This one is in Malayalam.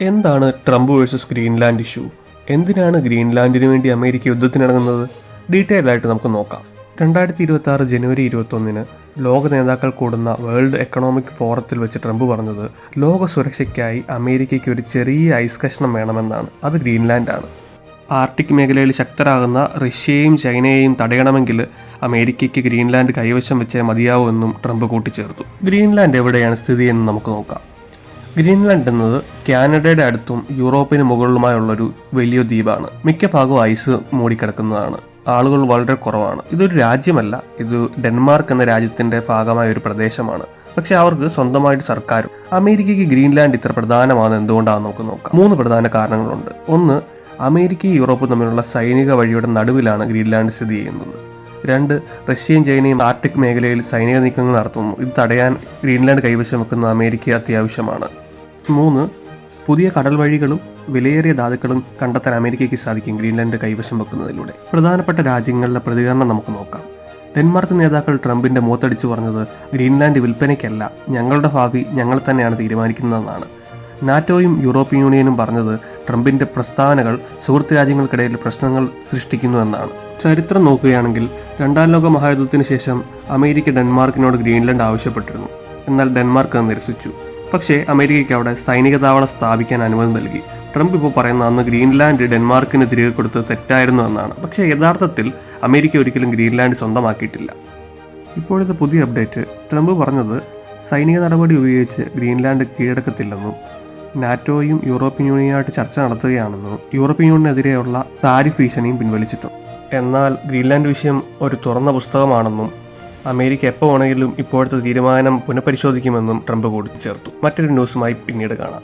എന്താണ് ട്രംപ് വേഴ്സസ് ഗ്രീൻലാൻഡ് ഇഷ്യൂ? എന്തിനാണ് ഗ്രീൻലാൻഡിന് വേണ്ടി അമേരിക്ക യുദ്ധത്തിനിറങ്ങുന്നത്? ഡീറ്റെയിൽ ആയിട്ട് നമുക്ക് നോക്കാം. 2026 ജനുവരി 21 ലോക നേതാക്കൾ കൂടുന്ന വേൾഡ് എക്കണോമിക് ഫോറത്തിൽ വെച്ച് ട്രംപ് പറഞ്ഞത് ലോക സുരക്ഷയ്ക്കായി അമേരിക്കയ്ക്ക് ഒരു ചെറിയ ഐസ് കഷ്ണം വേണമെന്നാണ്. അത് ഗ്രീൻലാൻഡാണ്. ആർട്ടിക് മേഖലയിൽ ശക്തരാകുന്ന റഷ്യയെയും ചൈനയെയും തടയണമെങ്കിൽ അമേരിക്കയ്ക്ക് ഗ്രീൻലാൻഡ് കൈവശം വെച്ചേ മതിയാവൂ എന്നും ട്രംപ് കൂട്ടിച്ചേർത്തു. ഗ്രീൻലാൻഡ് എവിടെയാണ് സ്ഥിതിയെന്ന് നമുക്ക് നോക്കാം. ഗ്രീൻലാൻഡ് എന്നത് കാനഡയുടെ അടുത്തും യൂറോപ്പിന് മുകളിലുമായുള്ളൊരു വലിയ ദ്വീപാണ്. മിക്ക ഭാഗവും ഐസ് മൂടിക്കിടക്കുന്നതാണ്. ആളുകൾ വളരെ കുറവാണ്. ഇതൊരു രാജ്യമല്ല, ഇത് ഡെൻമാർക്ക് എന്ന രാജ്യത്തിന്റെ ഭാഗമായ ഒരു പ്രദേശമാണ്. പക്ഷെ അവർക്ക് സ്വന്തമായിട്ട് സർക്കാരും. അമേരിക്കയ്ക്ക് ഗ്രീൻലാൻഡ് ഇത്ര പ്രധാനമാണ് എന്തുകൊണ്ടാണെന്ന് നമുക്ക് നോക്കാം. 3 പ്രധാന കാരണങ്ങളുണ്ട്. ഒന്ന്, അമേരിക്കയും യൂറോപ്പും തമ്മിലുള്ള സൈനിക വഴിയുടെ നടുവിലാണ് ഗ്രീൻലാൻഡ് സ്ഥിതി ചെയ്യുന്നത്. 2, റഷ്യയും ചൈനയും ആർട്ടിക് മേഖലയിൽ സൈനിക നീക്കങ്ങൾ നടത്തുന്നു. ഇത് തടയാൻ ഗ്രീൻലാൻഡ് കൈവശം വെക്കുന്ന അമേരിക്ക അത്യാവശ്യമാണ്. 3, പുതിയ കടൽ വഴികളും വിലയേറിയ ധാതുക്കളും കണ്ടെത്താൻ അമേരിക്കയ്ക്ക് സാധിക്കും ഗ്രീൻലാൻഡ് കൈവശം വെക്കുന്നതിലൂടെ. പ്രധാനപ്പെട്ട രാജ്യങ്ങളുടെ പ്രതികരണം നമുക്ക് നോക്കാം. ഡെൻമാർക്ക് നേതാക്കൾ ട്രംപിന്റെ മുഖത്തടിച്ചു പറഞ്ഞത് ഗ്രീൻലാൻഡ് വിൽപ്പനയ്ക്കല്ല, ഞങ്ങളുടെ ഭാവി ഞങ്ങൾ തന്നെയാണ് തീരുമാനിക്കുന്നതെന്നാണ്. നാറ്റോയും യൂറോപ്യൻ യൂണിയനും പറഞ്ഞത് ട്രംപിന്റെ പ്രസ്താവനകൾ സുഹൃത്ത് രാജ്യങ്ങൾക്കിടയിൽ പ്രശ്നങ്ങൾ സൃഷ്ടിക്കുന്നുവെന്നാണ്. ചരിത്രം നോക്കുകയാണെങ്കിൽ 2ാം ലോക മഹായുദ്ധത്തിന് ശേഷം അമേരിക്ക ഡെൻമാർക്കിനോട് ഗ്രീൻലാൻഡ് ആവശ്യപ്പെട്ടിരുന്നു. എന്നാൽ ഡെൻമാർക്ക് അത് നിരസിച്ചു. പക്ഷേ അമേരിക്കയ്ക്ക് അവിടെ സൈനിക താവളം സ്ഥാപിക്കാൻ അനുമതി നൽകി. ട്രംപ് ഇപ്പോൾ പറയുന്ന അന്ന് ഗ്രീൻലാൻഡ് ഡെൻമാർക്കിന് തിരികെ കൊടുത്ത് തെറ്റായിരുന്നു എന്നാണ്. പക്ഷേ യഥാർത്ഥത്തിൽ അമേരിക്ക ഒരിക്കലും ഗ്രീൻലാൻഡ് സ്വന്തമാക്കിയിട്ടില്ല. ഇപ്പോഴത്തെ പുതിയ അപ്ഡേറ്റ്, ട്രംപ് പറഞ്ഞത് സൈനിക നടപടി ഉപയോഗിച്ച് ഗ്രീൻലാൻഡ് കീഴടക്കത്തില്ലെന്നും നാറ്റോയും യൂറോപ്യൻ യൂണിയനുമായിട്ട് ചർച്ച നടത്തുകയാണെന്നും യൂറോപ്യൻ യൂണിയനെതിരെയുള്ള താരിഫ് ഭീഷണിയും പിൻവലിച്ചിട്ടുണ്ട്. എന്നാൽ ഗ്രീൻലാൻഡ് വിഷയം ഒരു തുറന്ന പുസ്തകമാണെന്നും അമേരിക്ക എപ്പോൾ വേണമെങ്കിലും ഇപ്പോഴത്തെ തീരുമാനം പുനഃപരിശോധിക്കുമെന്നും ട്രംപ് കൂട്ടിച്ചേർത്തു. മറ്റൊരു ന്യൂസുമായി പിന്നീട് കാണാം.